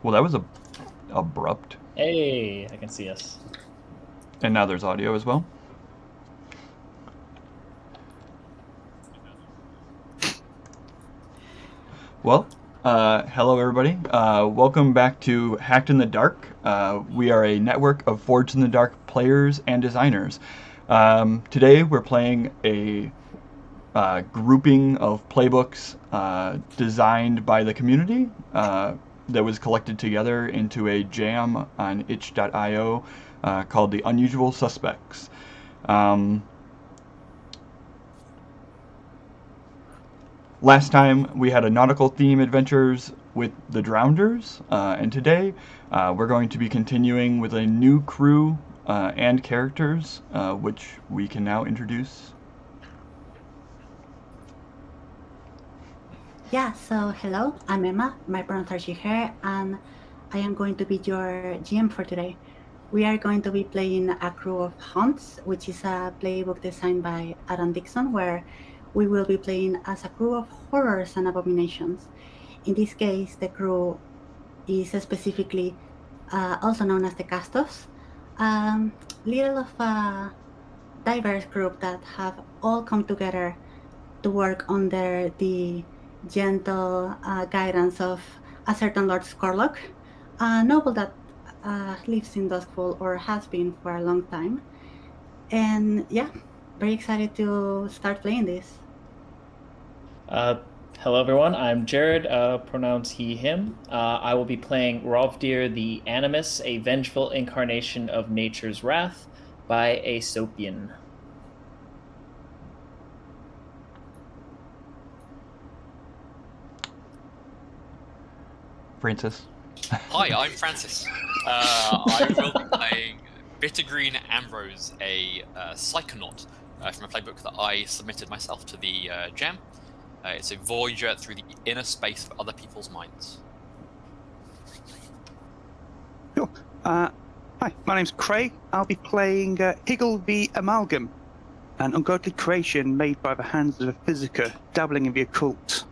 Well, that was abrupt. Hey, I can see us. And now there's audio as well. Well, hello everybody. Welcome back to Hacked in the Dark. We are a network of Forged in the Dark players and designers. Today we're playing a grouping of playbooks designed by the community that was collected together into a jam on itch.io called The Unusual Suspects. Last time we had a nautical theme adventures with the Drowners, and today we're going to be continuing with a new crew and characters, which we can now introduce. Yeah, so hello, I'm Emma, my pronouns are she, her, and I am going to be your GM for today. We are going to be playing A Crew of Haunts, which is a playbook designed by Adam Dixon, where we will be playing as a crew of horrors and abominations. In this case, the crew is specifically also known as the Castos, little of a diverse group that have all come together to work under the gentle guidance of a certain Lord Scorlock, a noble that lives in Duskfall or has been for a long time. And yeah, very excited to start playing this. Uh, Hello, everyone. I'm Jared, pronouns he, him. I will be playing Rovdyr the Animus, a vengeful incarnation of nature's wrath by Aesopian. Francis. Hi, I'm Francis. I will be playing Bittergreen Ambrose, a Psychonaut from a playbook that I submitted myself to the jam. It's a voyager through the inner space of other people's minds. Cool. Hi, my name's Craig. I'll be playing Higgle the Amalgam, an ungodly creation made by the hands of a physiker dabbling in the occult.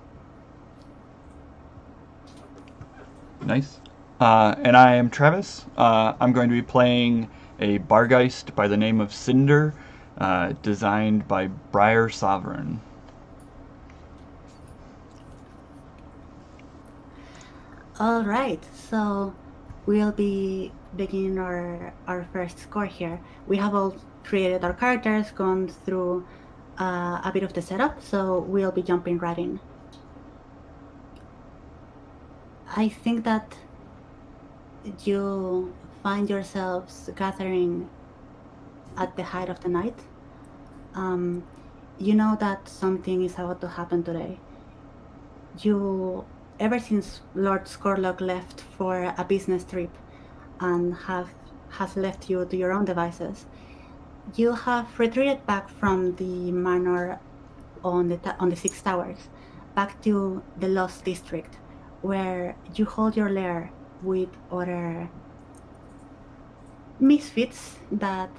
Nice. And I am Travis. I'm going to be playing a Barghest by the name of Cinder, designed by Briar Sovereign. All right, so we'll be beginning our first score here. We have all created our characters, gone through a bit of the setup, so we'll be jumping right in. I think that you find yourselves gathering at the height of the night. You know that something is about to happen today. Ever since Lord Scorlock left for a business trip and has left you to your own devices, you have retreated back from the manor on the Six Towers, back to the Lost District, where you hold your lair with other misfits that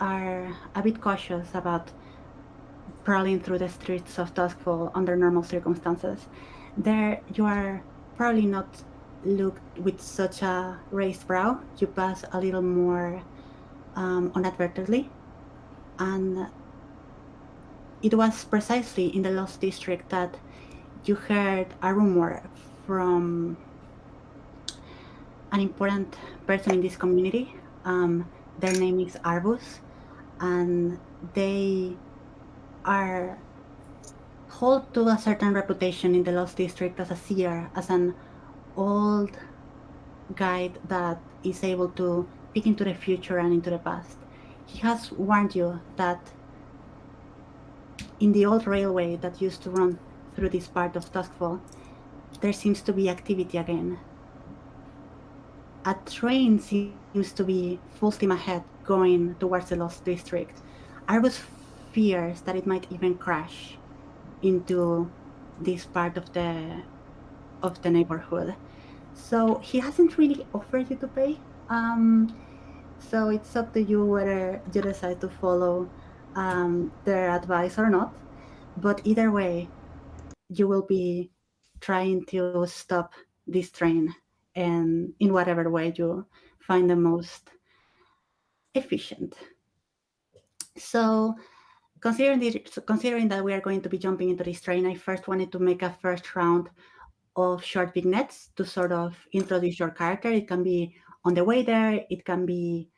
are a bit cautious about prowling through the streets of Duskfall under normal circumstances. There, you are probably not looked with such a raised brow. You pass a little more unadvertently, and it was precisely in the Lost District that you heard a rumor from an important person in this community. Their name is Ambrose, and they hold to a certain reputation in the Lost District as a seer, as an old guide that is able to peek into the future and into the past. He has warned you that in the old railway that used to run through this part of Duskfall, there seems to be activity again. A train seems to be full steam ahead going towards the Lost District. Arbus fears that it might even crash into this part of the neighborhood. So he hasn't really offered you to pay. So it's up to you whether you decide to follow their advice or not. But either way, you will be trying to stop this train and in whatever way you find the most efficient. So considering that we are going to be jumping into this train, I first wanted to make a first round of short vignettes to sort of introduce your character. It can be on the way there, it can be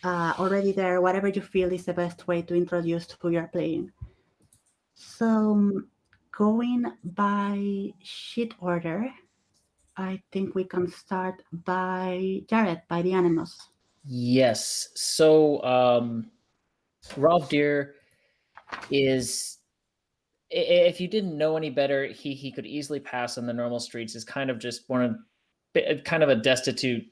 already there, whatever you feel is the best way to introduce who you're playing. So going by sheet order, I think we can start by Jared, by the Animus. Yes. So Rovdyr is, if you didn't know any better, he could easily pass on the normal streets. Is kind of just kind of a destitute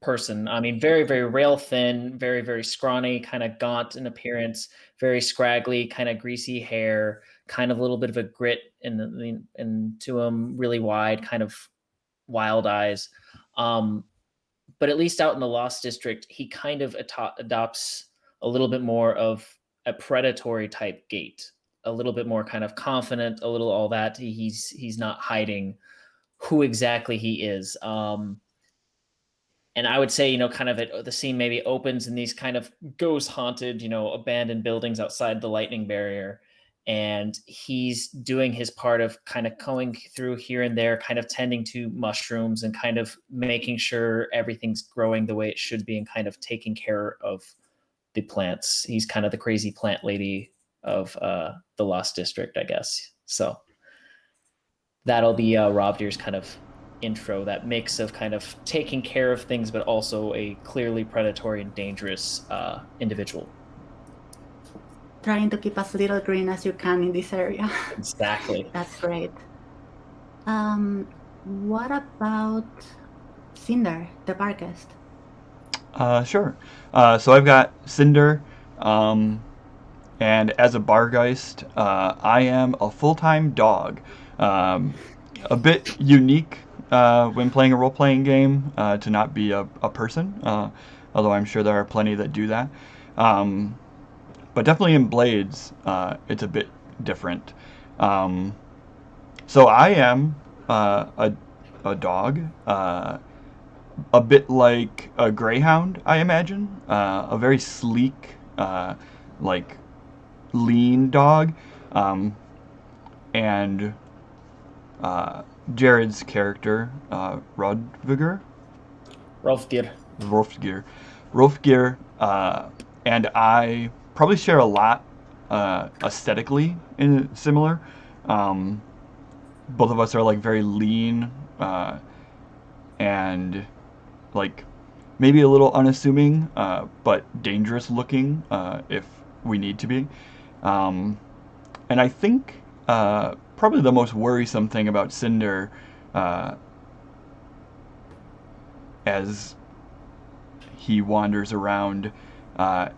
person. I mean, very, very rail thin, very, very scrawny, kind of gaunt in appearance, very scraggly, kind of greasy hair, kind of a little bit of a grit into him, really wide, kind of wild eyes. But at least out in the Lost District, he kind of adopts a little bit more of a predatory type gait, a little bit more kind of confident, a little all that. He's not hiding who exactly he is. And I would say, kind of the scene maybe opens in these kind of ghost haunted, abandoned buildings outside the lightning barrier. And he's doing his part of kind of going through here and there, kind of tending to mushrooms and kind of making sure everything's growing the way it should be and kind of taking care of the plants. He's kind of the crazy plant lady of the Lost District, I guess. So that'll be Rovdyr's kind of intro, that mix of kind of taking care of things, but also a clearly predatory and dangerous individual. Trying to keep as little green as you can in this area. Exactly. That's great. What about Cinder, the Barghest? Sure. So I've got Cinder, and as a Barghest, I am a full-time dog. A bit unique when playing a role-playing game to not be a person, although I'm sure there are plenty that do that. But definitely in Blades, it's a bit different. So I am a dog, a bit like a greyhound, I imagine. A very sleek, like lean dog, and Jared's character, Rovdyr, and I probably share a lot aesthetically similar. Both of us are like very lean and like maybe a little unassuming, but dangerous looking if we need to be. And I think probably the most worrisome thing about Cinder, as he wanders around,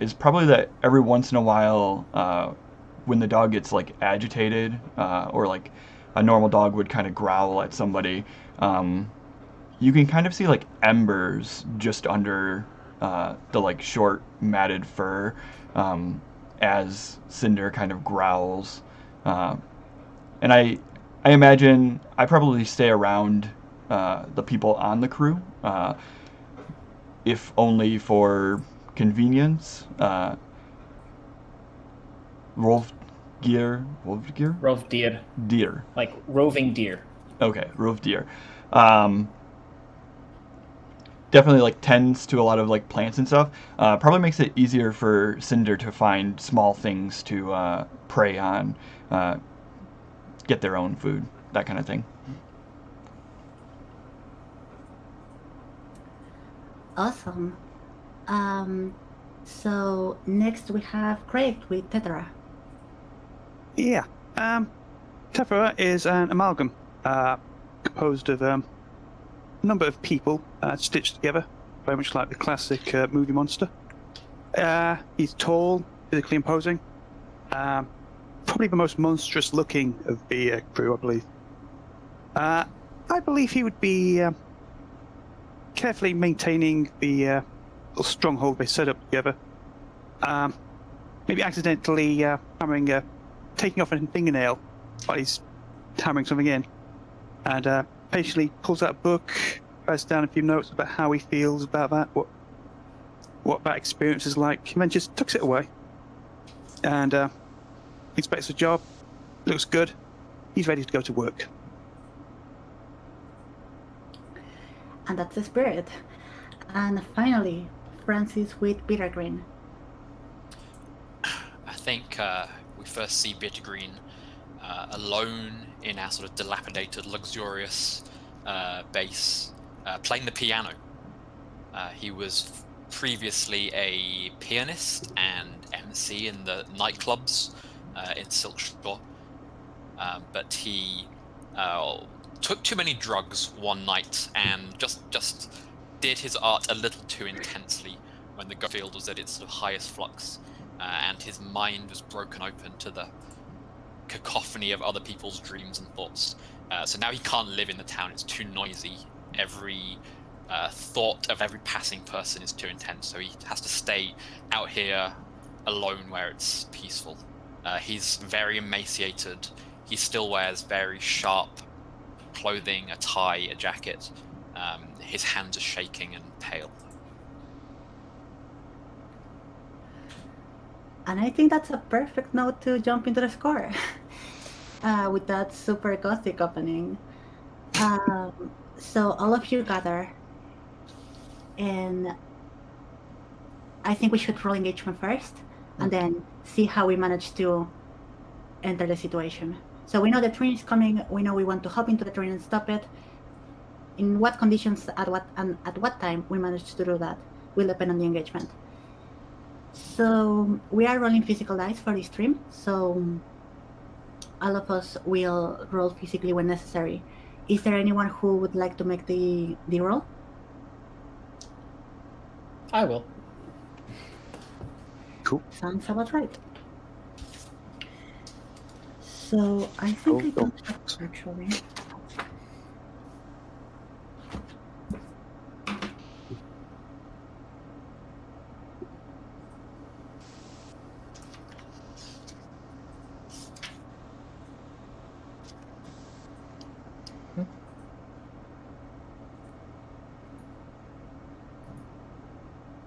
is probably that every once in a while, when the dog gets like agitated, or like a normal dog would kind of growl at somebody, you can kind of see like embers just under the like short matted fur, as Cinder kind of growls. And I imagine I probably stay around the people on the crew, if only for convenience. Rovdyr? Deer. Like roving deer. Okay, Rovdyr. Definitely like tends to a lot of like plants and stuff. Probably makes it easier for Cinder to find small things to prey on, get their own food, that kind of thing. Awesome. So next we have Craig with Tethera. Yeah. Tethera is an amalgam composed of a number of people stitched together, very much like the classic movie monster. He's tall, physically imposing, probably the most monstrous looking of the crew, I believe. I believe he would be carefully maintaining the little stronghold they set up together. Maybe accidentally taking off a fingernail while he's hammering something in, and patiently pulls out a book, writes down a few notes about how he feels about that, what that experience is like, and then just tucks it away. And expects a job. Looks good. He's ready to go to work. And that's the spirit. And finally, Francis with Bittergreen. I think we first see Bittergreen alone in our sort of dilapidated, luxurious base, playing the piano. He was previously a pianist and MC in the nightclubs in Silkshore, but he took too many drugs one night and just did his art a little too intensely when the field was at its sort of highest flux, and his mind was broken open to the cacophony of other people's dreams and thoughts. So now he can't live in the town, it's too noisy. Every thought of every passing person is too intense, so he has to stay out here alone where it's peaceful. He's very emaciated. He still wears very sharp clothing, a tie, a jacket. His hands are shaking and pale. And I think that's a perfect note to jump into the score with that super gothic opening. So all of you gather, and I think we should roll engagement first, and then see how we manage to enter the situation. So we know the train is coming, we know we want to hop into the train and stop it. In what conditions, at what time we manage to do that will depend on the engagement. So we are rolling physical dice for this stream, so all of us will roll physically when necessary. Is there anyone who would like to make the roll? I will. Cool. Sounds about right. So I think I don't have actually.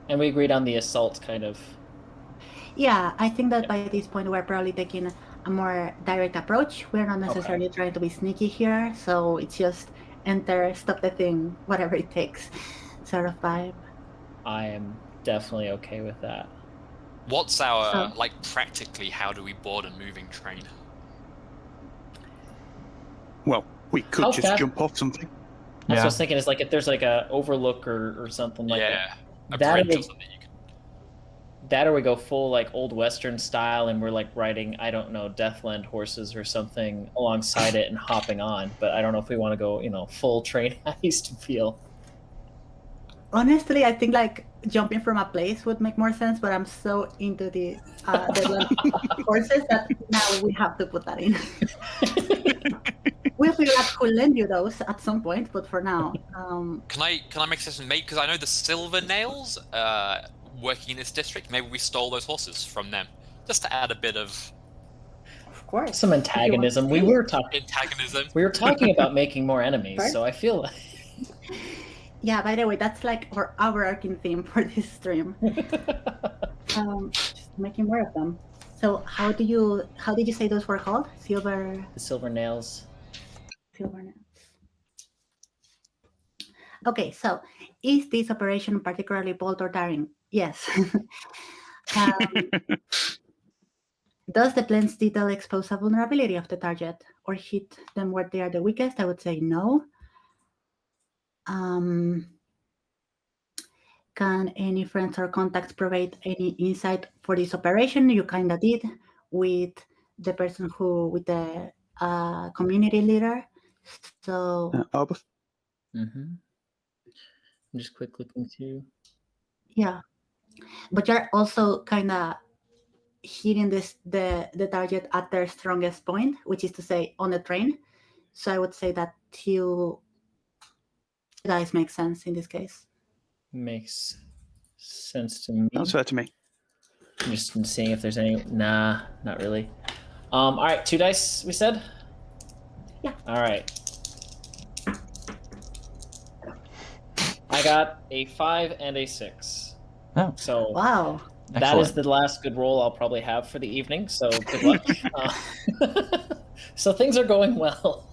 And we agreed on the assault kind of. Yeah, I think that by this point we're probably taking a more direct approach. We're not necessarily trying to be sneaky here, so it's just enter, stop the thing, whatever it takes, sort of vibe. I am definitely okay with that. What's our, like, practically, how do we board a moving train? Well, we could How just fast- jump off something. That's what I was thinking, is like if there's like a overlook or something like Yeah, a that. bridge or something you can... That or we go full like old Western style and we're like riding, I don't know, Deathland horses or something alongside it and hopping on. But I don't know if we want to go, you know, full train heist feel. Honestly, I think like jumping from a place would make more sense, but I'm so into the horses that now we have to put that in. We'll figure out who'll lend you those at some point, but for now. Can I make a suggestion, mate? Because I know the Silver Nails working in this district. Maybe we stole those horses from them, just to add a bit of course. Some antagonism. We were talking antagonism. We were talking about making more enemies, Right? so I feel like Yeah, by the way, that's like our overarching theme for this stream. Just making more of them. So how did you say those were called? the silver nails. Silver nails. Okay, so is this operation particularly bold or daring? Yes. Does the lens detail expose a vulnerability of the target or hit them where they are the weakest? I would say no. Can any friends or contacts provide any insight for this operation? You kind of did with the person with the community leader. So Arbus? Mm-hmm. I'm just quick looking too. yeah, but you're also kind of hitting the target at their strongest point, which is to say on the train. So I would say that two dice make sense in this case. Makes sense to me. That's fair to me. I'm just seeing if there's any. Nah, not really. All right, 2 dice. We said. Yeah. All right. I got a 5 and a 6. Oh, So Wow. that is excellent. the last good roll I'll probably have for the evening. So good luck. So things are going well.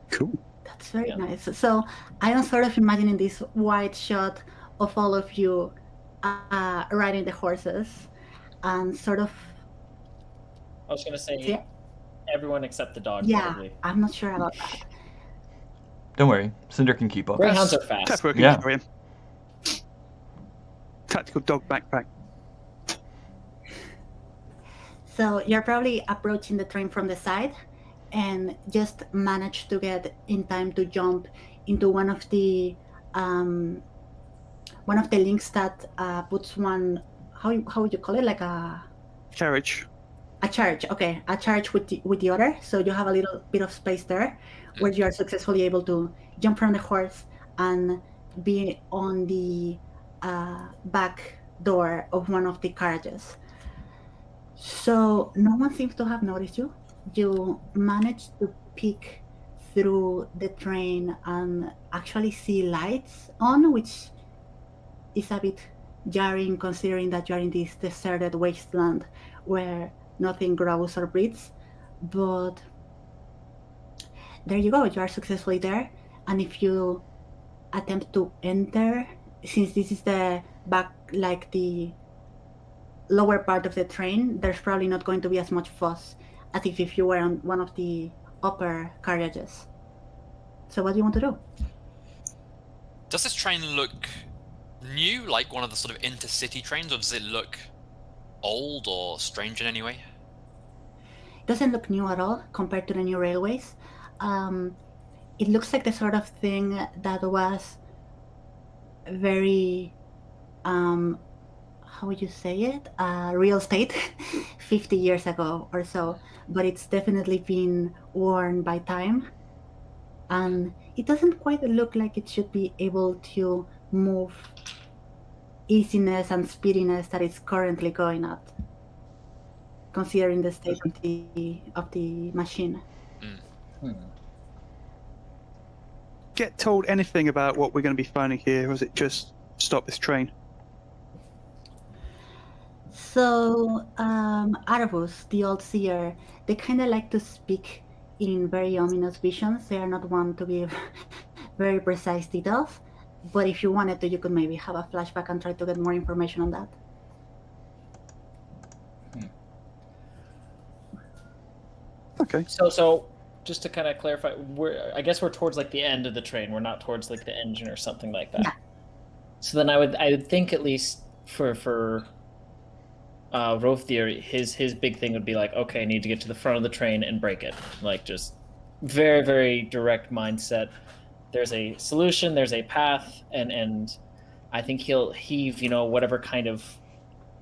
Cool. That's very Yeah. nice. So I am sort of imagining this wide shot of all of you riding the horses and sort of, I was going to say yeah, everyone except the dog, yeah, probably. I'm not sure about that. Don't worry, Cinder can keep up. Greyhounds are fast. Tethera can Yeah. carry him. Tactical dog backpack. So you're probably approaching the train from the side and just manage to get in time to jump into one of the links that puts one, how would you call it, like a Carriage. charge. Okay, a charge with the other. So you have a little bit of space there where you are successfully able to jump from the horse and be on the back door of one of the carriages. So no one seems to have noticed you. You managed to peek through the train and actually see lights on, which is a bit jarring considering that you're in this deserted wasteland where nothing grows or breathes. But there you go, you are successfully there. And if you attempt to enter, since this is the back, like the lower part of the train, there's probably not going to be as much fuss as if you were on one of the upper carriages. So what do you want to do? Does this train look new, like one of the sort of intercity trains, or does it look old or strange in any way? It doesn't look new at all compared to the new railways. It looks like the sort of thing that was very, how would you say it? Real estate 50 years ago or so, but it's definitely been worn by time. And it doesn't quite look like it should be able to move easiness and speediness that it's currently going at, considering the state of the machine. Get told anything about what we're going to be finding here, or is it just stop this train? So, Arvus, the old seer, they kind of like to speak in very ominous visions. They are not one to give very precise details. But if you wanted to, you could maybe have a flashback and try to get more information on that. Okay. So just to kind of clarify, I guess we're towards like the end of the train. We're not towards like the engine or something like that. Yeah. So then I would think at least for Rovdyr, his big thing would be like, okay, I need to get to the front of the train and break it. Like just very, very direct mindset. There's a solution, there's a path, and I think he'll heave, whatever kind of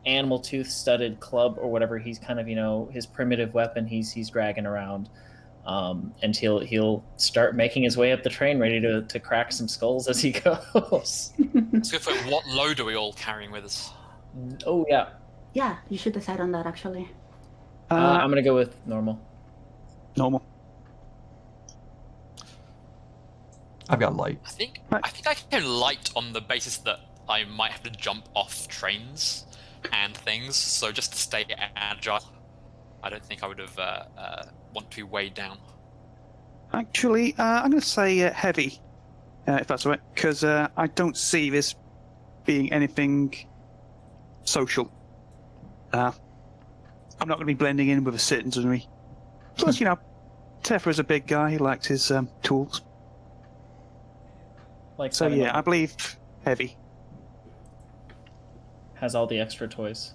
animal tooth studded club or whatever he's kind of, his primitive weapon he's dragging around. And he'll start making his way up the train, ready to crack some skulls as he goes. So for what load are we all carrying with us? Oh yeah. Yeah, you should decide on that actually. I'm gonna go with normal. Normal. I've got light. I think I can light on the basis that I might have to jump off trains and things, so just to stay agile. I don't think I would have want to be weighed down. Actually, I'm going to say heavy, if that's all right, because I don't see this being anything social. I'm not going to be blending in with the citizenry. Plus, Tethera's a big guy. He likes his tools. Like So yeah, I believe heavy. has all the extra toys.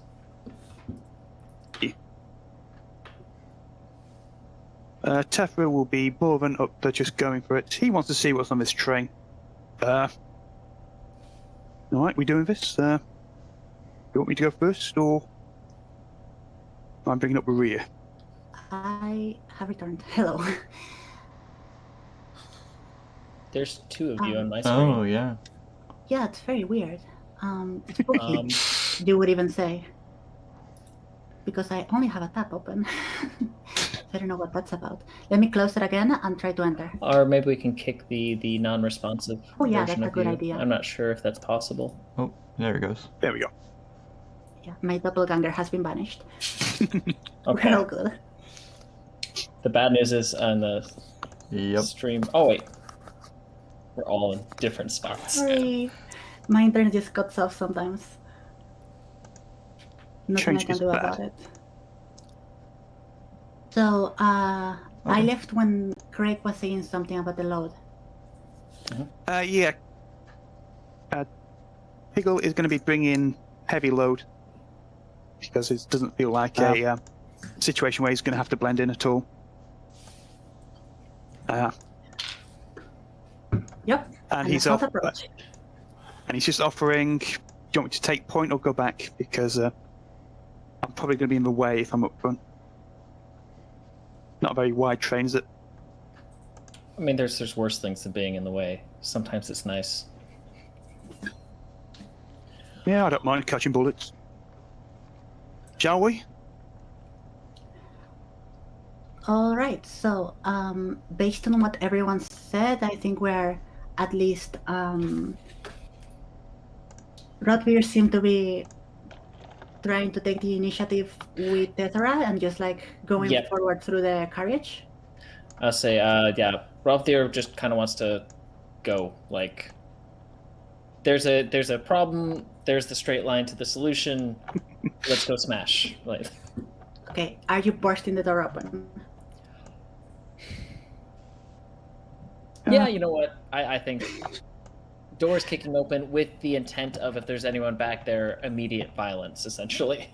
Tethera will be more than up to just going for it. He wants to see what's on this train. Alright, we doing this? You want me to go first, or I'm bringing up the rear? I have returned. Hello. There's two of you on my screen. Oh, yeah. Yeah, it's very weird. Spooky, you would even say. Because I only have a tab open. I don't know what that's about. Let me close it again and try to enter. Or maybe we can kick the non-responsive Oh, yeah, version that's a of good you. idea. I'm not sure if that's possible. Oh, there it goes. There we go. Yeah, my doppelganger has been banished. Okay. We're all good. The bad news is on the Yep. stream. Oh wait, we're all in different spots. Sorry. My internet just cuts off sometimes. Nothing Change I can is do bad. about it. So, I Okay. left when Craig was saying something about the load. Yeah. Piggle is going to be bringing heavy load because it doesn't feel like a situation where he's going to have to blend in at all. Yep. And a he's health off, approach. and he's just offering. Do you want me to take point or go back? Because I'm probably going to be in the way if I'm up front. Not a very wide train, is it? I mean, there's worse things than being in the way. Sometimes it's nice. Yeah, I don't mind catching bullets. Shall we? All right. So, based on what everyone said, I think we're at least Rovdyr seemed to be trying to take the initiative with Tethera and just like going Yep. forward through the carriage. I'll say, yeah, Rovdyr just kind of wants to go. Like, there's a problem. There's the straight line to the solution. Let's go smash. Like, Okay. Are you bursting the door open? yeah, you know what? I think doors kicking open with the intent of, if there's anyone back there, immediate violence, essentially.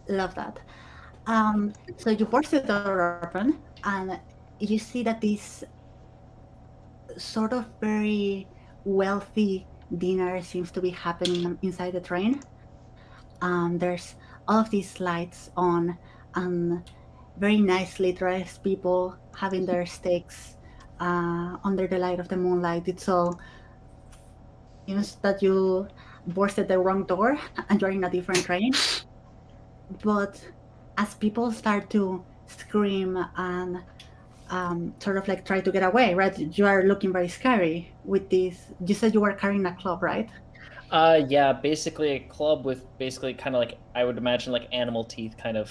Love that. So you burst the door open, and you see that this sort of very wealthy dinner seems to be happening inside the train. There's all of these lights on, and very nicely dressed people having their steaks under the light of the moonlight. It's all seems that you bursted the wrong door and you're in a different train. But as people start to scream and sort of like try to get away, right? You are looking very scary with this. You said you were carrying a club, right? Yeah, basically a club with basically kind of like, I would imagine, like animal teeth kind of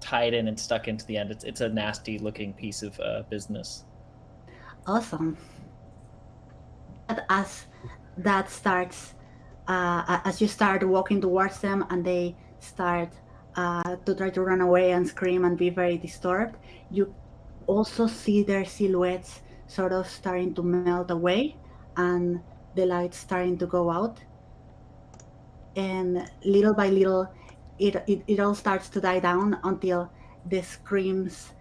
tied in and stuck into the end. It's a nasty looking piece of business. Awesome. But as that starts, as you start walking towards them and they start to try to run away and scream and be very disturbed, you also see their silhouettes sort of starting to melt away and the lights starting to go out. And little by little, it all starts to die down until the screams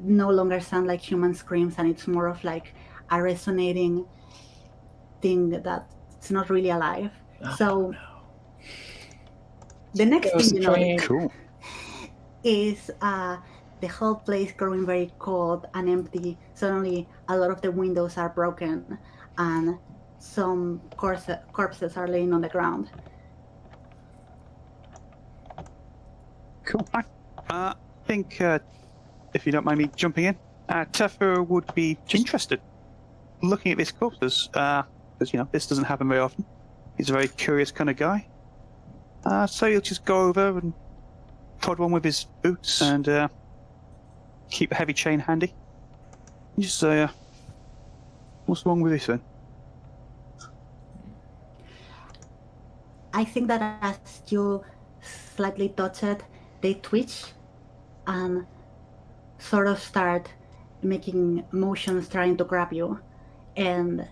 no longer sound like human screams, and it's more of like a resonating thing that it's not really alive. So the next thing you notice Cool. is the whole place growing very cold and empty. Suddenly, a lot of the windows are broken, and some corpses are laying on the ground. Cool. I think, if you don't mind me jumping in, Tethera would be interested looking at these corpses, because, this doesn't happen very often. He's a very curious kind of guy. So he'll just go over and prod one with his boots and keep a heavy chain handy. You just say, what's wrong with this then? I think that as you slightly touch it, they twitch and sort of start making motions trying to grab you. And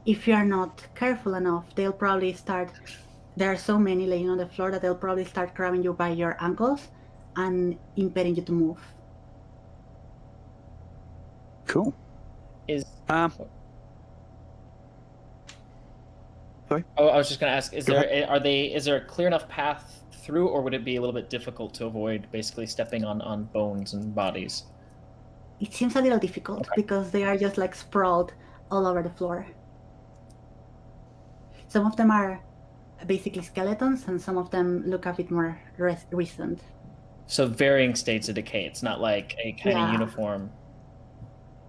if you're not careful enough, they'll probably start. There are so many laying on the floor that they'll probably start grabbing you by your ankles and impeding you to move. Cool. Is Sorry? Oh, I was just going to ask: is Go there a clear enough path through, or would it be a little bit difficult to avoid basically stepping on bones and bodies? It seems a little difficult because they are just like sprawled all over the floor. Some of them are basically skeletons, and some of them look a bit more recent. So varying states of decay. It's not like a kind of Yeah. uniform.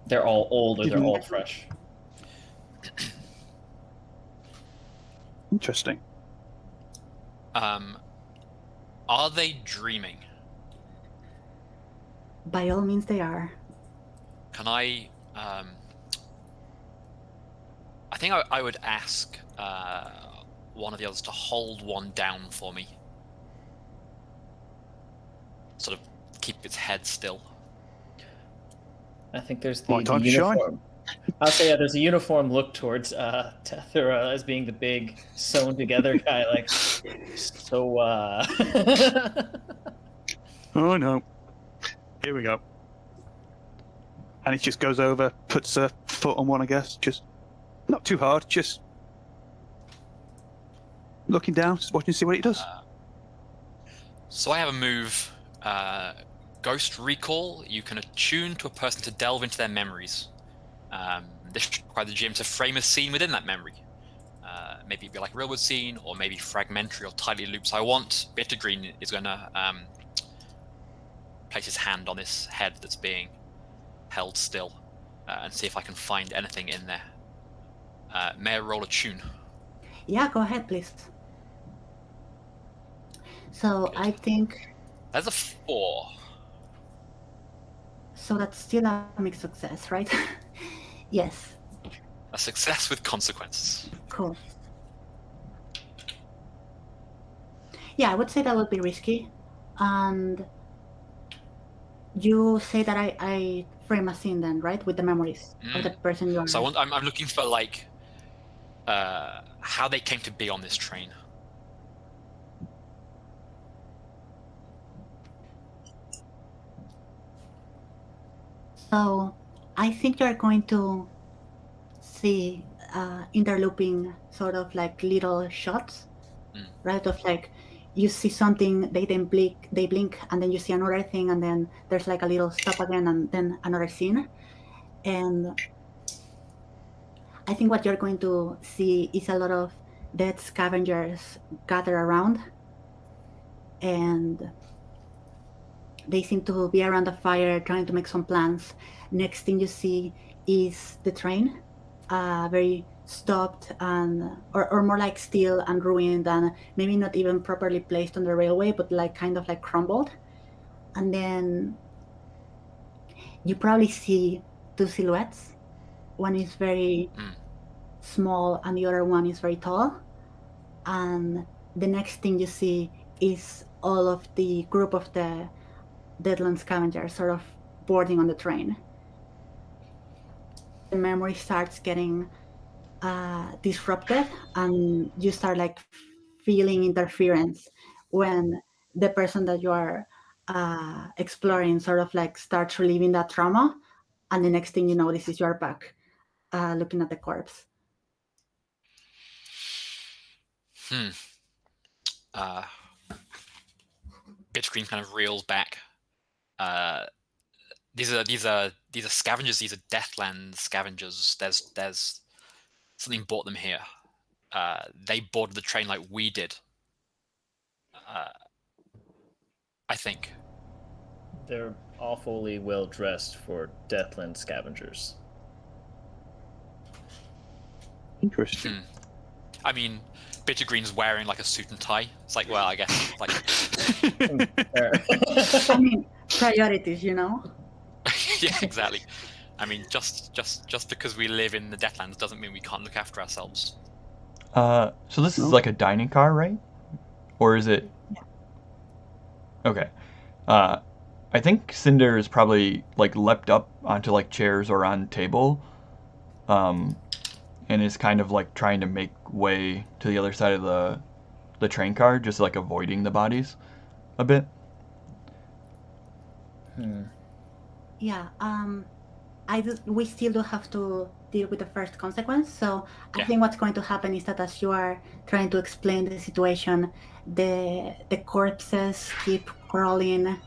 They're all old or they're Even- all fresh. Interesting. Are they dreaming? By all means, they are. Can I? I think I would ask one of the others to hold one down for me. Sort of keep its head still. I think there's My the time to shine. uniform. I'll say there's a uniform look towards Tethera as being the big sewn together guy. Like, so. Oh no. Here we go. And it just goes over, puts a foot on one, I guess. Just not too hard, just looking down, just watching to see what it does. So I have a move, Ghost Recall. You can attune to a person to delve into their memories. This requires the GM to frame a scene within that memory. Maybe it'd be like a real-world scene, or maybe fragmentary or tightly looped. So I want Bittergreen is going to place his hand on this head that's being held still, and see if I can find anything in there. May I roll a tune? Yeah, go ahead, please. So Good. I think That's a 4. so. That's still a mixed success, right? Yes. A success with consequences. Cool. Yeah, I would say that would be risky. And you say that I frame a scene then, right? With the memories of the person you are. So I'm looking for like how they came to be on this train. So I think you're going to see interlooping sort of like little shots, right? Of like you see something, they then blink, and then you see another thing, and then there's like a little stop again, and then another scene. And I think what you're going to see is a lot of dead scavengers gather around, and they seem to be around the fire trying to make some plans. Next thing you see is the train, very stopped and or more like still and ruined, and maybe not even properly placed on the railway, but like kind of like crumbled. And then you probably see two silhouettes. One is very small and the other one is very tall. And the next thing you see is all of the group of the Deadland scavengers sort of boarding on the train. The memory starts getting disrupted, and you start like feeling interference when the person that you are exploring sort of like starts relieving that trauma, and the next thing you notice is you're back looking at the corpse. Bittergreen kind of reels back. These are scavengers. These are Deathland scavengers. There's something brought them here. They boarded the train like we did. I think. They're awfully well dressed for Deathland scavengers. Interesting. I mean, Bittergreen's wearing like a suit and tie. It's like, well, I guess like. I mean, priorities, you know. Yeah, exactly. I mean, just because we live in the Deathlands doesn't mean we can't look after ourselves. So this is like a dining car, right? Or is it? Yeah. Okay. I think Cinder is probably like leapt up onto like chairs or on table, and is kind of like trying to make way to the other side of the train car, just like avoiding the bodies a bit. Yeah. We still do have to deal with the first consequence. So I think what's going to happen is that as you are trying to explain the situation, the corpses keep crawling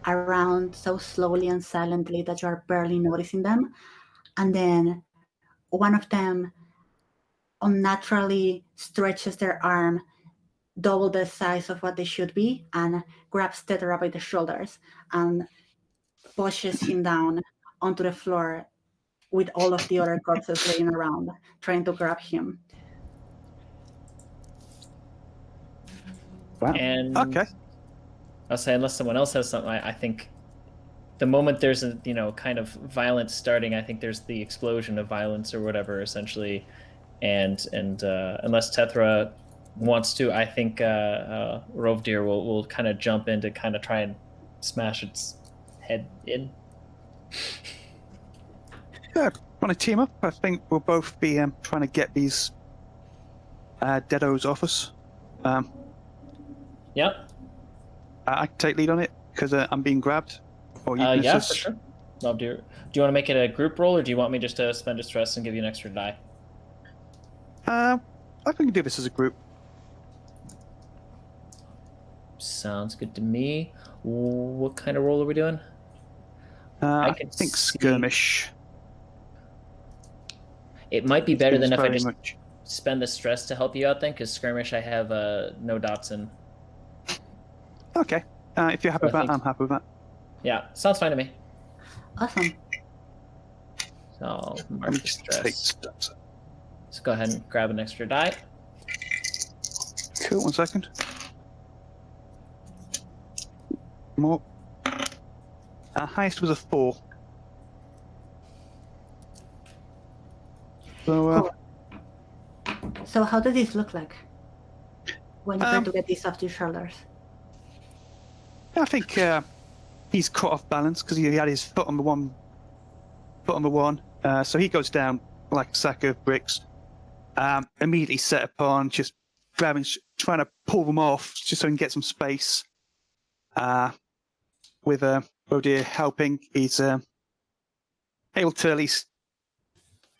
around so slowly and silently that you are barely noticing them. And then one of them unnaturally stretches their arm double the size of what they should be and grabs Tethera by the shoulders and pushes him down onto the floor with all of the other corpses laying around, trying to grab him. Wow. And Okay. I'll say, unless someone else has something, I think the moment there's a kind of violence starting, I think there's the explosion of violence or whatever, essentially. And unless Tethera wants to, I think Rovdyr will kind of jump in to kind of try and smash its head in. Yeah, want to team up? I think we'll both be trying to get these deados off us. Yep. I can take lead on it because I'm being grabbed. Or you can Yeah, assist. for sure. Rovdyr, do you want to make it a group roll, or do you want me just to spend a stress and give you an extra die? I think we can do this as a group. Sounds good to me. What kind of roll are we doing? I can think see- skirmish. It might be better than if I Very just much. spend the stress to help you out then, because skirmish I have no dots in. Okay. If you're happy with I that, think- I'm happy with that. Yeah, sounds fine to me. Awesome. So I'll Let mark me the just stress. take steps. Let's go ahead and grab an extra die. Cool, 1 second. More. Highest was a 4. So, Cool. So how does this look like when you try to get these off your shoulders? I think he's caught off balance because he had his foot on the one. So he goes down like a sack of bricks. Immediately set upon just grabbing, trying to pull them off just so he can get some space. With Rovdyr helping, he's able to at least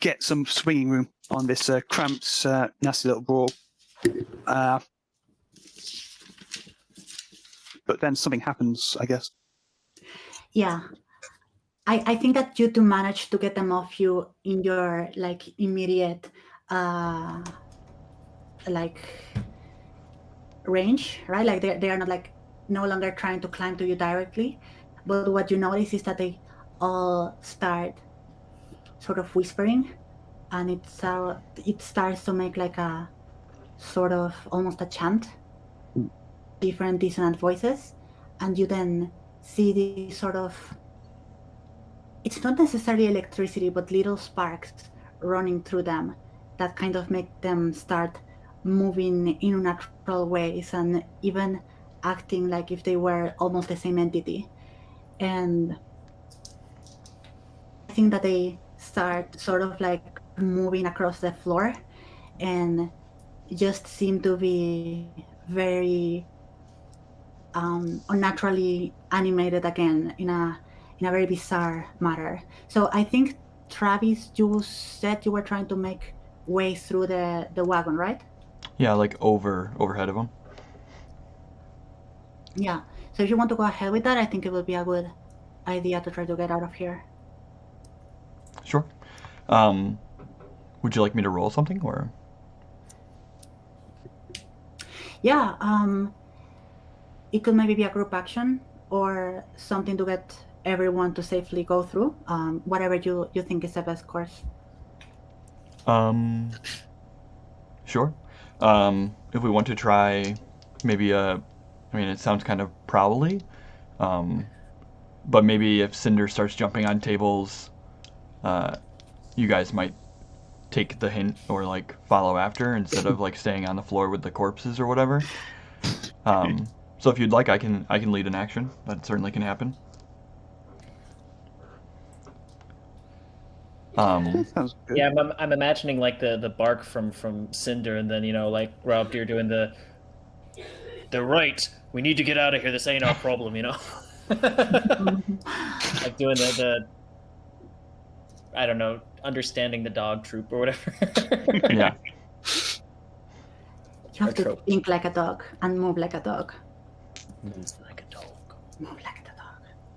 get some swinging room on this cramped, nasty little brawl. But then something happens, I guess. Yeah. I think that you two managed to get them off you in your immediate range, right? Like they are not no longer trying to climb to you directly. But what you notice is that they all start sort of whispering, and it starts to make like a sort of almost a chant, different dissonant voices, and you then see these sort of, it's not necessarily electricity, but little sparks running through them that kind of make them start moving in unnatural ways and even acting like if they were almost the same entity. And I think that they start sort of like moving across the floor and just seem to be very unnaturally animated again in a very bizarre manner. So I think, Travis, you said you were trying to make way through the wagon, right? Yeah, like overhead of them. Yeah. So if you want to go ahead with that, I think it would be a good idea to try to get out of here. Sure. Would you like me to roll something, or? Yeah. It could maybe be a group action or something to get everyone to safely go through. Whatever you think is the best course. Sure. If we want to try, maybe it sounds kind of prowly, but maybe if Cinder starts jumping on tables, you guys might take the hint or follow after instead of staying on the floor with the corpses or whatever. So if you'd like, I can lead an action. That certainly can happen. Sounds good. Yeah, I'm imagining the bark from Cinder, and then Rovdyr doing the right. We need to get out of here. This ain't our problem, Like doing the I don't know, understanding the dog troop or whatever. Yeah. You have to trope. think like a dog and move like a dog. Move like a dog. Move like a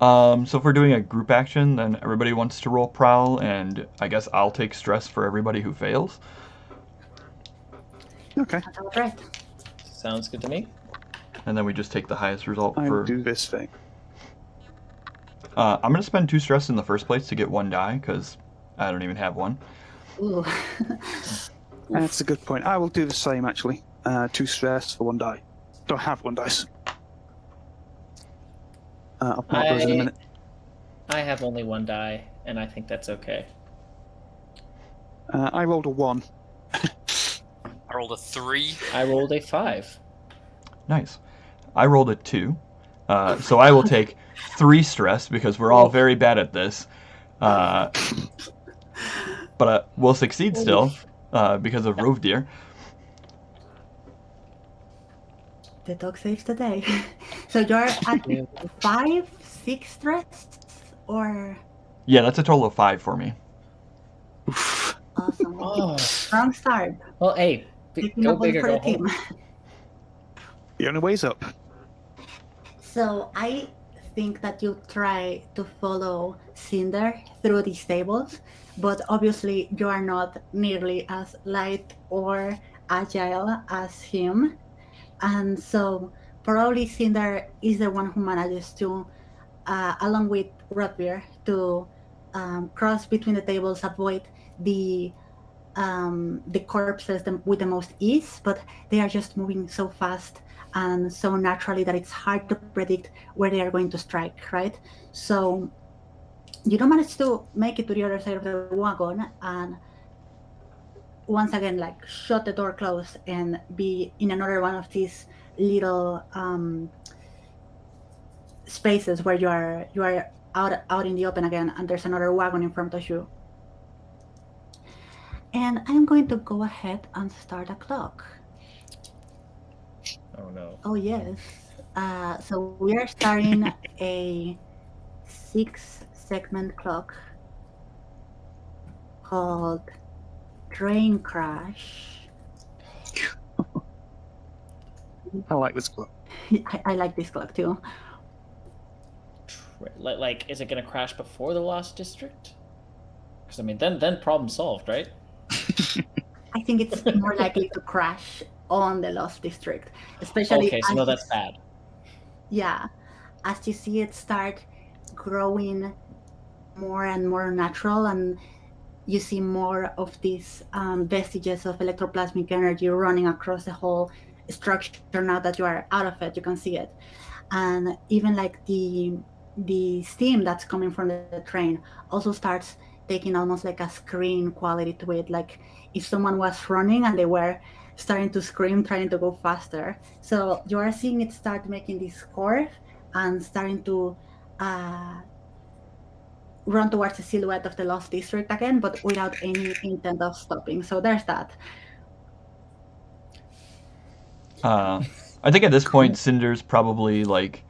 dog. So if we're doing a group action, then everybody wants to roll prowl, and I guess I'll take stress for everybody who fails. Okay. That's all right. Sounds good to me. And then we just take the highest result I'll for... do this thing. I'm going to spend 2 stress in the first place to get 1 die, because I don't even have one. Ooh. That's a good point. I will do the same, actually. 2 stress for 1 die. Don't have 1 dice. I'll mark those in a minute. I have only 1 die, and I think that's okay. I rolled a 1. I rolled a 3. I rolled a 5. Nice. I rolled a 2. So I will take 3 stress, because we're all very bad at this. But we'll succeed still, because of Rovdyr. The dog saves the day. So you're at 5, 6 stress, or... Yeah, that's a total of 5 for me. Awesome. Oh. Strong start. Well, hey, Taking go a point big or for go the team. home. The only way's up. So I think that you try to follow Cinder through these tables, but obviously you are not nearly as light or agile as him. And so probably Cinder is the one who manages to, along with Rovdyr, to cross between the tables, avoid the corpses with the most ease, but they are just moving so fast and so naturally that it's hard to predict where they are going to strike, right? So you don't manage to make it to the other side of the wagon and once again, like, shut the door closed and be in another one of these little spaces where you are out in the open again, and there's another wagon in front of you. And I'm going to go ahead and start a clock. Oh no. Oh yes. So we are starting a 6-segment clock called Train Crash. I like this clock. I like this clock too. Like, is it gonna crash before the Lost District? Because I mean, then problem solved, right? I think it's more likely to crash on the Lost District, especially. Okay, so no, that's bad. Yeah, as you see it start growing more and more natural, and you see more of these vestiges of electroplasmic energy running across the whole structure. Now that you are out of it, you can see it, and even like the steam that's coming from the train also starts taking almost like a screen quality to it, like if someone was running and they were starting to scream, trying to go faster. So you are seeing it start making this curve and starting to run towards the silhouette of the Lost District again, but without any intent of stopping. So there's that. I think at this point, Cinder's probably like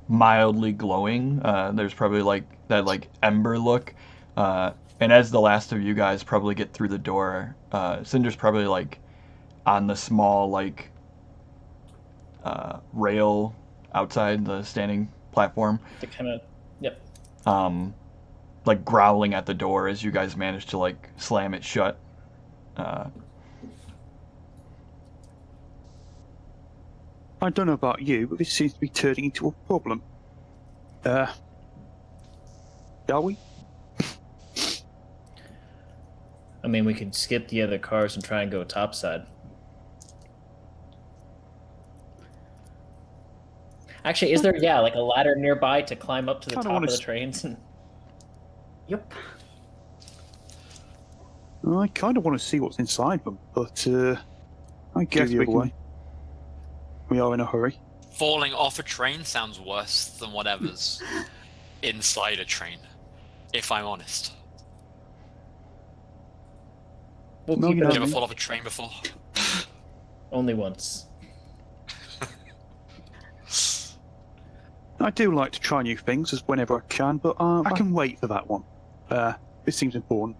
mildly glowing. There's probably like that like ember look. And as the last of you guys probably get through the door, Cinder's probably like on the small like rail outside the standing platform. To kind of, yep. Like growling at the door as you guys manage to like slam it shut. I don't know about you, but this seems to be turning into a problem. Are we? I mean, we could skip the other cars and try and go topside. Actually, is there, like a ladder nearby to climb up to the top of the trains? Yep. I kind of want to see what's inside them, but I guess we are in a hurry. Falling off a train sounds worse than whatever's inside a train, if I'm honest. We'll No, keep you it Did you on- ever fall off a train before? only once. I do like to try new things as whenever I can, but I can wait for that one. This seems important.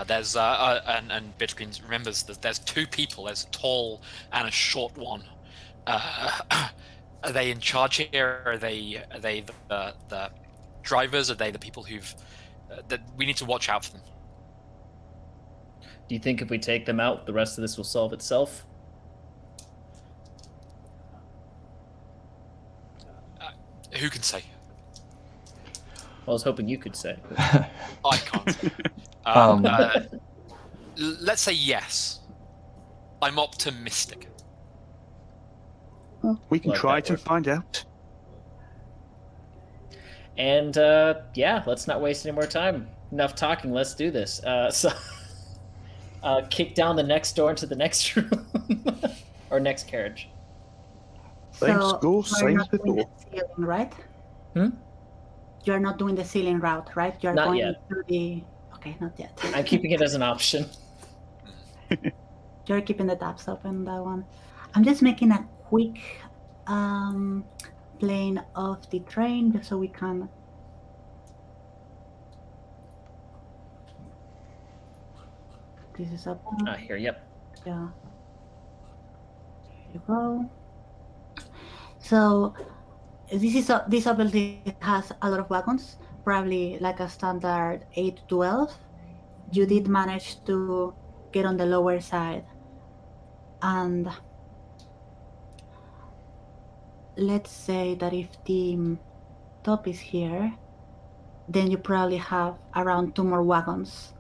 There's and Bittergreen remembers that there's 2 people. There's a tall and a short one. Are they in charge here? Are they the drivers? Are they the people who've that we need to watch out for them? Do you think if we take them out, the rest of this will solve itself? Who can say? Well, I was hoping you could say. I can't. Let's say yes. I'm optimistic. Well, we can Like try that to word. find out. And yeah, let's not waste any more time. Enough talking. Let's do this. So, kick down the next door into the next room or next carriage. Same So score, you're same not doing before. the ceiling, right? Hmm? You're not doing the ceiling route, right? You're Not going yet. through the. Okay, not yet. I'm keeping it as an option. You're keeping the tabs open, that one. I'm just making a quick plane of the train just so we can. This is up. Here, yep. Yeah. Here you go. So this obviously has a lot of wagons, probably like a standard 8 to 12. You did manage to get on the lower side, and let's say that if the top is here, then you probably have around 2 more wagons.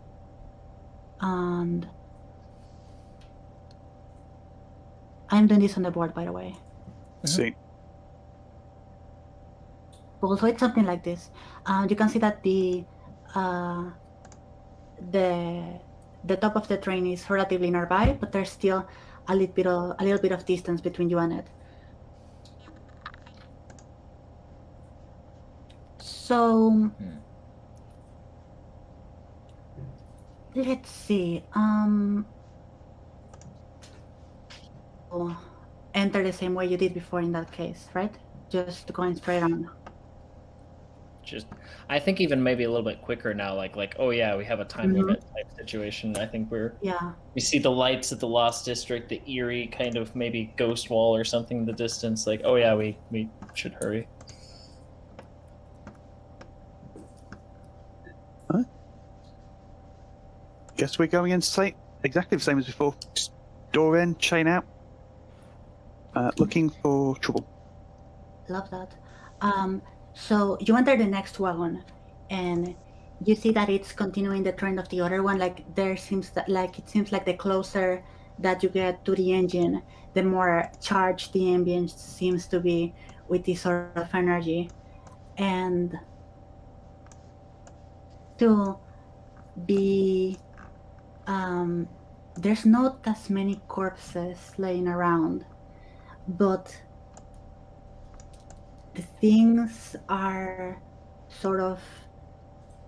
And I'm doing this on the board, by the way. See. Also, it's something like this. You can see that the top of the train is relatively nearby, but there's still a little bit of distance between you and it. So let's see. Enter the same way you did before in that case, right? Just going straight on. I think even maybe a little bit quicker now, like oh yeah, we have a time limit type situation. I think we see the lights at the Lost District, the eerie kind of maybe ghost wall or something in the distance. Like, oh yeah, we should hurry. Huh? Guess we're going in exactly the same as before. Just door in, chain out. Looking for trouble. Love that. So you enter the next wagon, and you see that it's continuing the trend of the other one. Like it seems like the closer that you get to the engine, the more charged the ambient seems to be with this sort of energy. And to be, there's not as many corpses laying around, but the things are sort of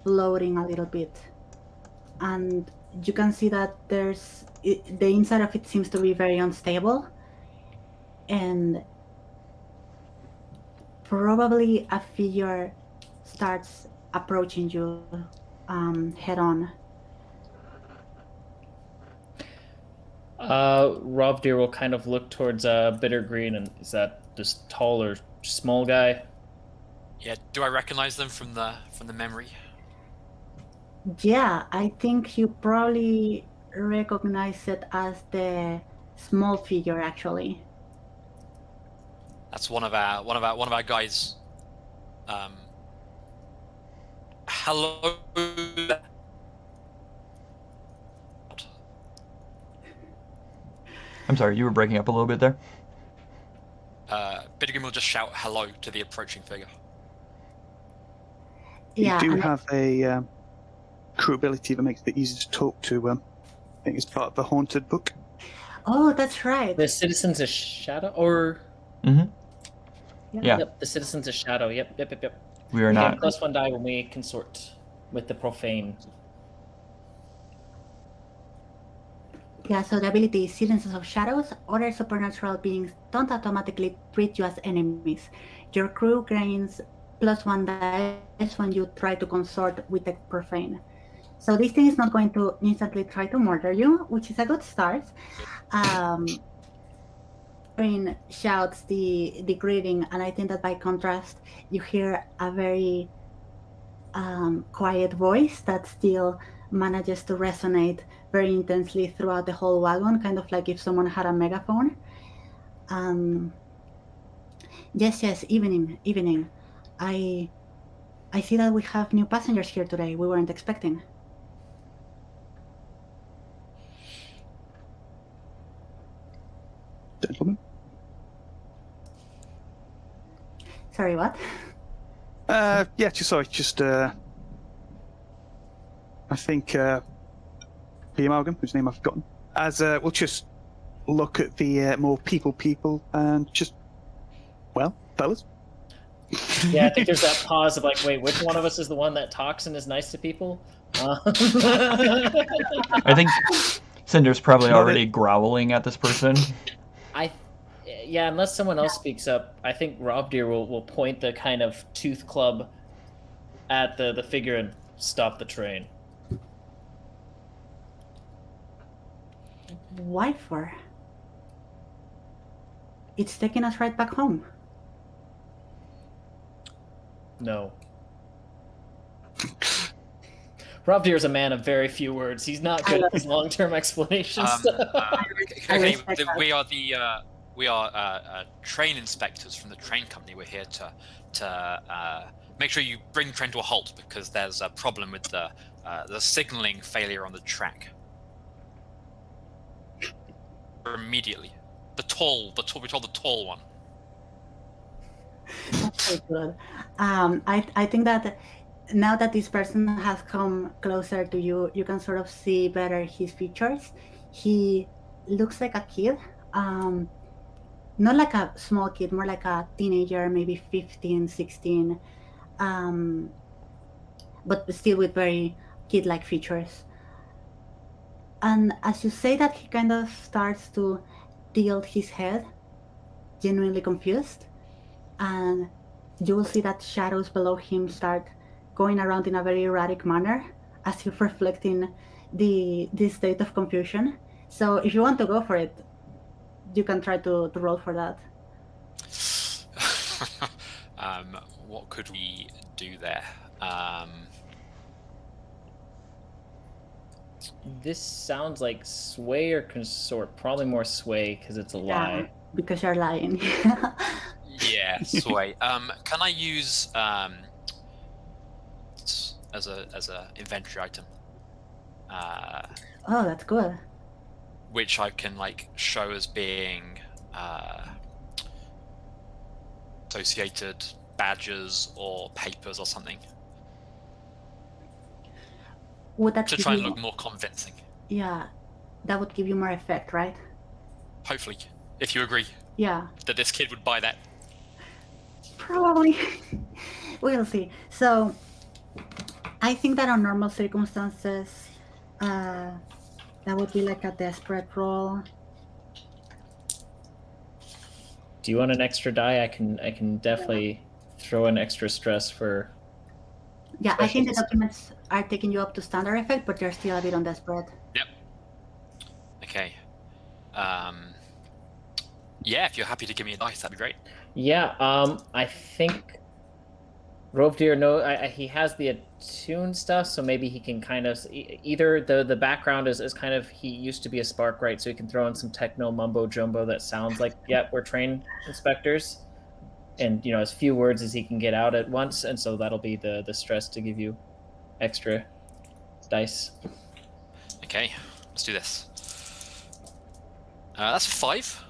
floating a little bit, and you can see that the inside of it seems to be very unstable, and probably a figure starts approaching you head on. Rovdyr will kind of look towards Bittergreen, and is that this taller, small guy? Yeah. Do I recognize them from the memory? Yeah, I think you probably recognize it as the small figure, actually. That's one of our guys. Hello. I'm sorry, you were breaking up a little bit there. Bittergreen will just shout hello to the approaching figure. Yeah, You do and have a crew ability that makes it easy to talk to. I think it's part of the Haunted book. oh, that's right. The Citizens of Shadow, or Mm-hmm. Yeah. Yep, the Citizens of Shadow. Yep. We are We not. get +1 die when we consort with the profane. Yeah, so the ability is Silences of Shadows. Other supernatural beings don't automatically treat you as enemies. Your crew gains +1 dice when you try to consort with the profane. So this thing is not going to instantly try to murder you, which is a good start. Green shouts the greeting, and I think that by contrast, you hear a very quiet voice that still manages to resonate very intensely throughout the whole wagon, kind of like if someone had a megaphone. Yes, evening. I see that we have new passengers here today. We weren't expecting. Gentlemen. Sorry, what? Yeah, sorry, I think the Amalgam, whose name I've forgotten, as we'll just look at the more people and just, well, fellas. Yeah, I think there's that pause of like, wait, which one of us is the one that talks and is nice to people? I think Cinder's probably already growling at this person. Yeah, unless someone else speaks up, I think Rovdyr will point the kind of tooth club at the figure and stop the train. Why for? It's taking us right back home. No. Rovdyr is a man of very few words. He's not good at these long-term explanations. Okay, we are train inspectors from the train company. We're here to make sure you bring the train to a halt because there's a problem with the signaling failure on the track. Immediately, we told the tall one. That's so good. I think that now that this person has come closer to you, you can sort of see better his features. He looks like a kid. Not like a small kid, more like a teenager, maybe 15, 16. But still with very kid-like features. And as you say that, he kind of starts to tilt his head, genuinely confused. And you will see that shadows below him start going around in a very erratic manner as if reflecting the state of confusion. So if you want to go for it, you can try to roll for that. What could we do there? This sounds like sway or consort. Probably more sway because it's a lie. Because you're lying. Yeah, sway. Can I use as a inventory item? Oh, that's good. Which I can like show as being associated badges or papers or something. Would that to try and look more convincing. Yeah, that would give you more effect, right? Hopefully, if you agree. Yeah. That this kid would buy that. Probably. We'll see. So, I think that on normal circumstances, that would be like a desperate roll. Do you want an extra die? I can definitely throw an extra stress for. Yeah, I think the documents are taking you up to standard effect, but you're still a bit on desperate. Yep. Okay. Yeah, if you're happy to give me a dice, that'd be great. Yeah. I think Rovdyr he has the attune stuff, so maybe he can kind of either the background is kind of he used to be a spark, right? So he can throw in some techno mumbo jumbo that sounds like we're train inspectors. And as few words as he can get out at once, and so that'll be the stress to give you extra dice. Okay, let's do this. That's a 5.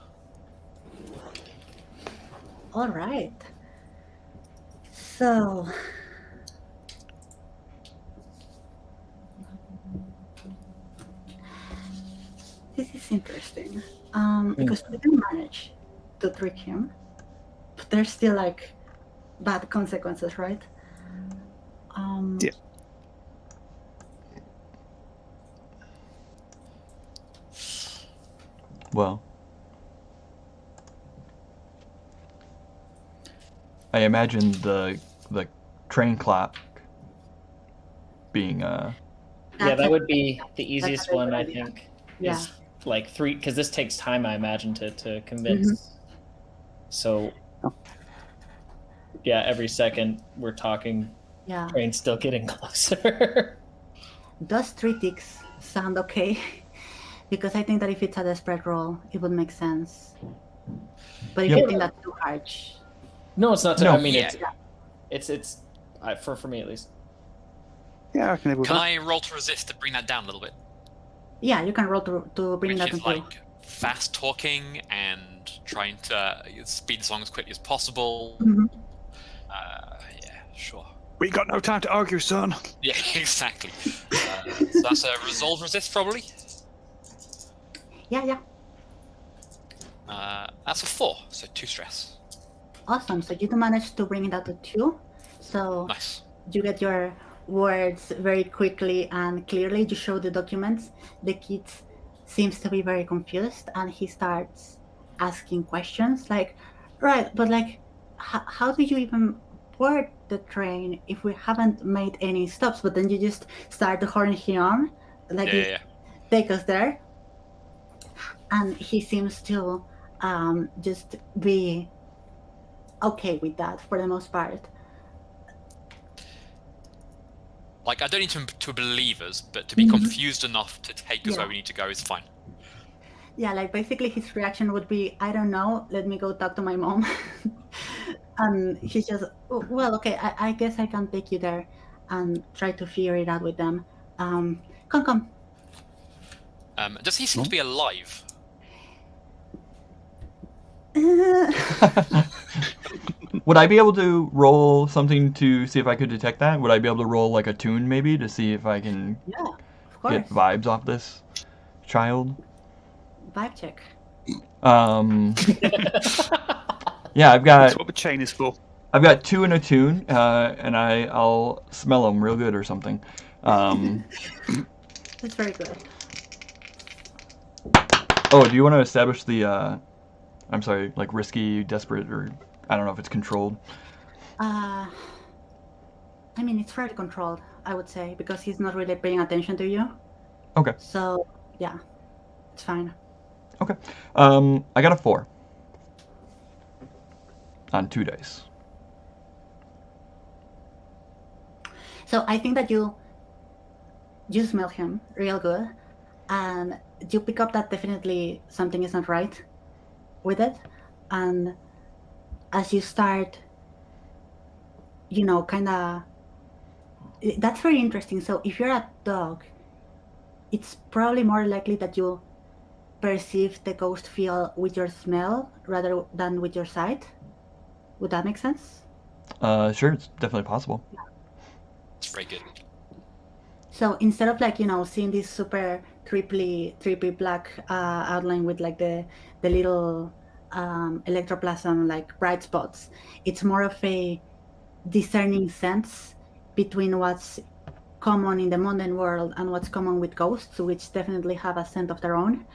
All right. So, this is interesting because we can manage to trick him. But there's still like bad consequences, right? Yeah. Well, I imagine the train clock being yeah, that would be the easiest one, I think. Yeah. Is like 3, because this takes time, I imagine, to convince. Mm-hmm. So, yeah, every second we're talking Yeah. Train's still getting closer. Does 3 ticks sound okay? Because I think that if it's a desperate roll, it would make sense. But if Yep. you think that's too harsh, No, it's not. No. I mean, Yeah. it's for me at least. Yeah, I can live with Can that. I roll to resist to bring that down a little bit? yeah, you can roll to bring Which that is into. like fast talking and trying to speed this along as quickly as possible. Mhm. Yeah, sure. We got no time to argue, son. Yeah, exactly. So that's a resolve resist, probably. Yeah. That's a 4, so 2 stress. Awesome. So you do manage to bring it out to 2. So Nice. you get your words very quickly and clearly. You show the documents. The kid seems to be very confused, and he starts asking questions like, right, but like, how do you even board the train if we haven't made any stops? But then you just start to horn him on, like, Yeah. take us there. And he seems to just be okay with that for the most part. Like, I don't need to believe us, but to be confused enough to take us where we need to go is fine. Yeah, like basically his reaction would be, I don't know, let me go talk to my mom. And he's just, "Oh, well, okay, I guess I can take you there and try to figure it out with them. Come. Does he seem to be alive? Would I be able to roll something to see if I could detect that? Would I be able to roll like a tune maybe to see if I can Yeah, of course. get vibes off this child? Vibe check. Yeah, I've That's got what the chain is for. 2 and a tune, and I'll smell them real good or something. That's very good. Oh, do you want to establish the? I'm sorry, like risky, desperate, or I don't know if it's controlled. I mean, it's fairly controlled, I would say, because he's not really paying attention to you. Okay. So, yeah, it's fine. Okay. I got a 4 on 2 dice. So I think that you smell him real good, and you pick up that definitely something is not right with it. And as you start, kind of, that's very interesting. So if you're a dog, it's probably more likely that you perceive the ghost feel with your smell rather than with your sight. Would that make sense? Sure, it's definitely possible. It's very good. So instead of seeing this super trippy black outline with like the little electroplasm like bright spots, it's more of a discerning sense between what's common in the mundane world and what's common with ghosts, which definitely have a scent of their own.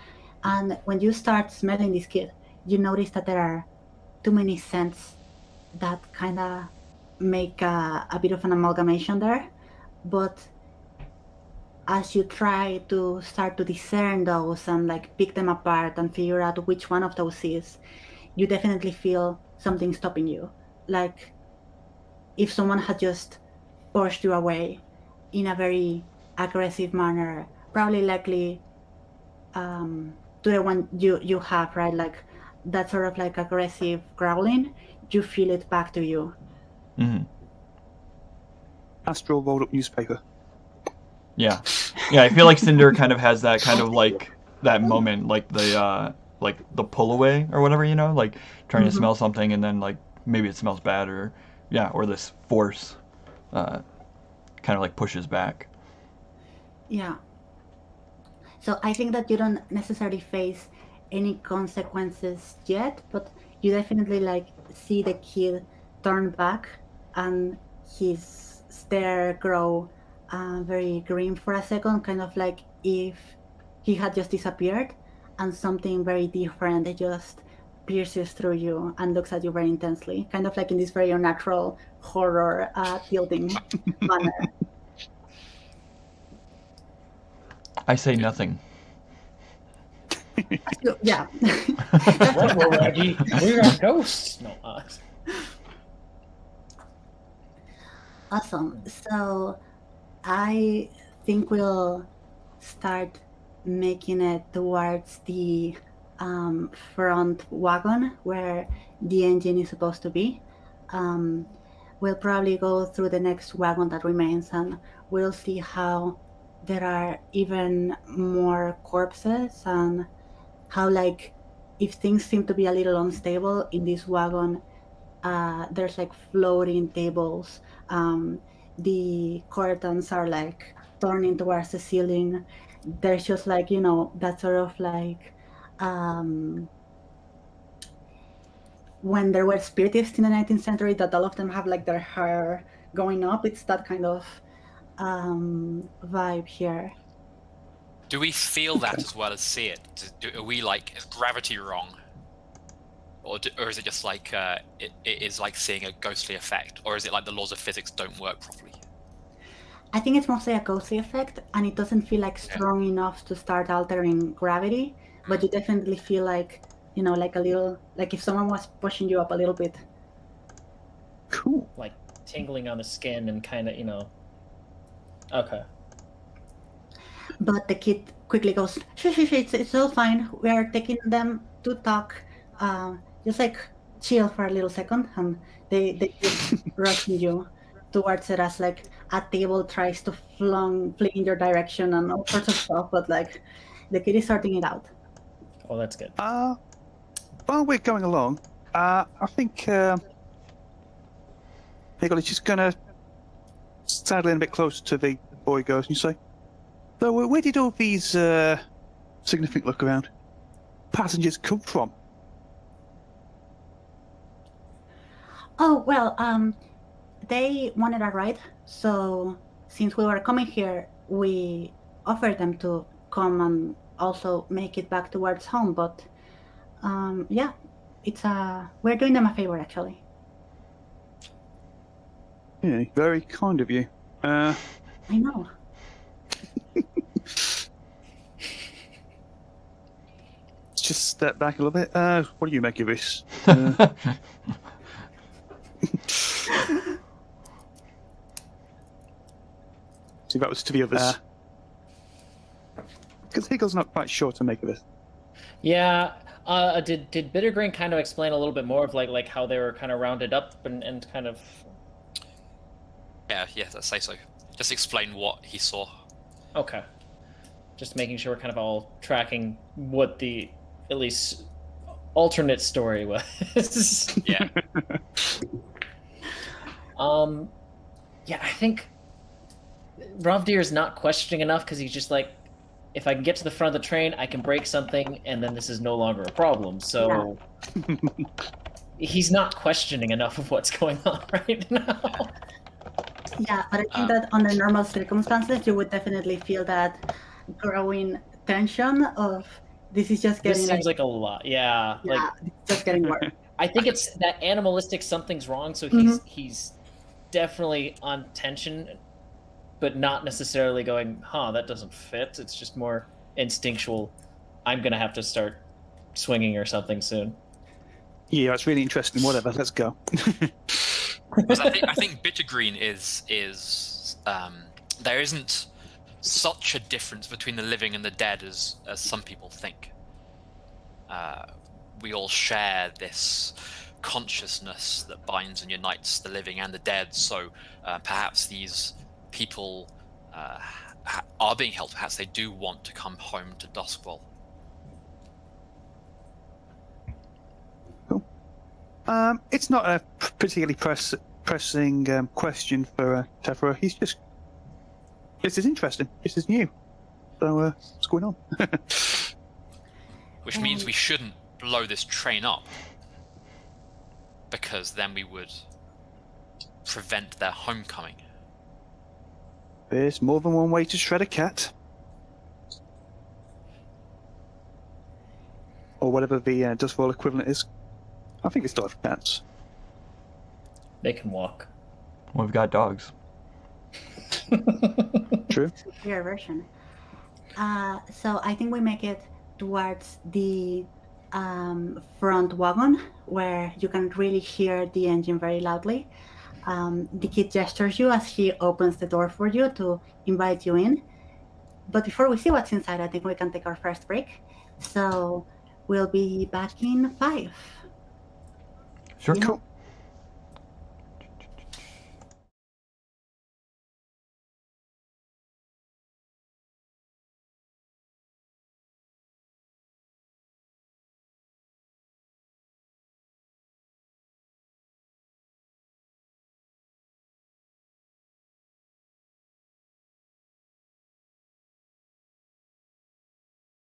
And when you start smelling this kid, you notice that there are too many scents that kind of make a bit of an amalgamation there. But as you try to start to discern those and like pick them apart and figure out which one of those is, you definitely feel something stopping you. Like if someone had just pushed you away in a very aggressive manner, probably likely to the one you have, right? Like that sort of like aggressive growling, you feel it back to you. Mm-hmm. Astral rolled up newspaper. Yeah, I feel like Cinder kind of has that kind of like that moment, like the pull away or whatever, like trying to smell something and then like maybe it smells bad or this force kind of like pushes back. Yeah. So I think that you don't necessarily face any consequences yet, but you definitely like see the kid turn back and his stare grow very green for a second, kind of like if he had just disappeared and something very different just pierces through you and looks at you very intensely, kind of like in this very unnatural horror tilting manner. I say nothing. Yeah. What, we're ready. We're ghosts. No, Awesome. So I think we'll start making it towards the front wagon where the engine is supposed to be. We'll probably go through the next wagon that remains, and we'll see how there are even more corpses, and how, like, if things seem to be a little unstable in this wagon, there's like floating tables. The curtains are like turning towards the ceiling. There's just like, that sort of like when there were spiritists in the 19th century, that all of them have like their hair going up. It's that kind of vibe here. Do we feel that as well as see it? Are we like, is gravity wrong? Or is it just like, it is like seeing a ghostly effect? Or is it like the laws of physics don't work properly? I think it's mostly a ghostly effect, and it doesn't feel like strong enough to start altering gravity, but you definitely feel like, like a little, like if someone was pushing you up a little bit. Cool. Like tingling on the skin and kind of, Okay. But the kid quickly goes, shh, it's all fine. We are taking them to talk. Just like chill for a little second, and they just rushing you towards it as like a table tries to flee in your direction and all sorts of stuff. But like the kid is sorting it out. Oh, that's good. While we're going along, I think Higgle is just gonna sidle in a bit closer to the boy goes and say, "So where did all these significant look around passengers come from?" Oh, well, they wanted a ride, so since we were coming here, we offered them to come and also make it back towards home, but yeah, we're doing them a favor, actually. Yeah, very kind of you. I know. Just step back a little bit. What do you make of this? See, that was to the others. Because Higgle's not quite sure to make of this. Yeah. Did Bittergreen kind of explain a little bit more of like how they were kind of rounded up and kind of? Yeah, let's say so. Just explain what he saw. Okay. Just making sure we're kind of all tracking what the at least alternate story was. Yeah. Yeah, I think Rovdyr is not questioning enough because he's just like, if I can get to the front of the train, I can break something, and then this is no longer a problem. So he's not questioning enough of what's going on right now. Yeah, but I think that under normal circumstances, you would definitely feel that growing tension of this is just getting. This seems like a lot. Yeah, like it's just getting worse. I think it's that animalistic something's wrong, so he's definitely on tension, but not necessarily going, that doesn't fit. It's just more instinctual. I'm gonna have to start swinging or something soon. Yeah, it's really interesting. Whatever, let's go. I think Bittergreen is there isn't such a difference between the living and the dead as some people think. We all share this consciousness that binds and unites the living and the dead, so perhaps these people are being helped. Perhaps they do want to come home to Duskwall. Cool. It's not a particularly pressing question for Tethera. He's just, this is interesting. This is new. So what's going on? Which means we shouldn't blow this train up, because then we would prevent their homecoming. There's more than one way to shred a cat. Or whatever the Dustfall equivalent is. I think it's dog cats. They can walk. We've got dogs. True. Superior version. So I think we make it towards the front wagon, where you can really hear the engine very loudly. The kid gestures you as he opens the door for you to invite you in. But before we see what's inside, I think we can take our first break. So we'll be back in 5. Sure. See you. Cool.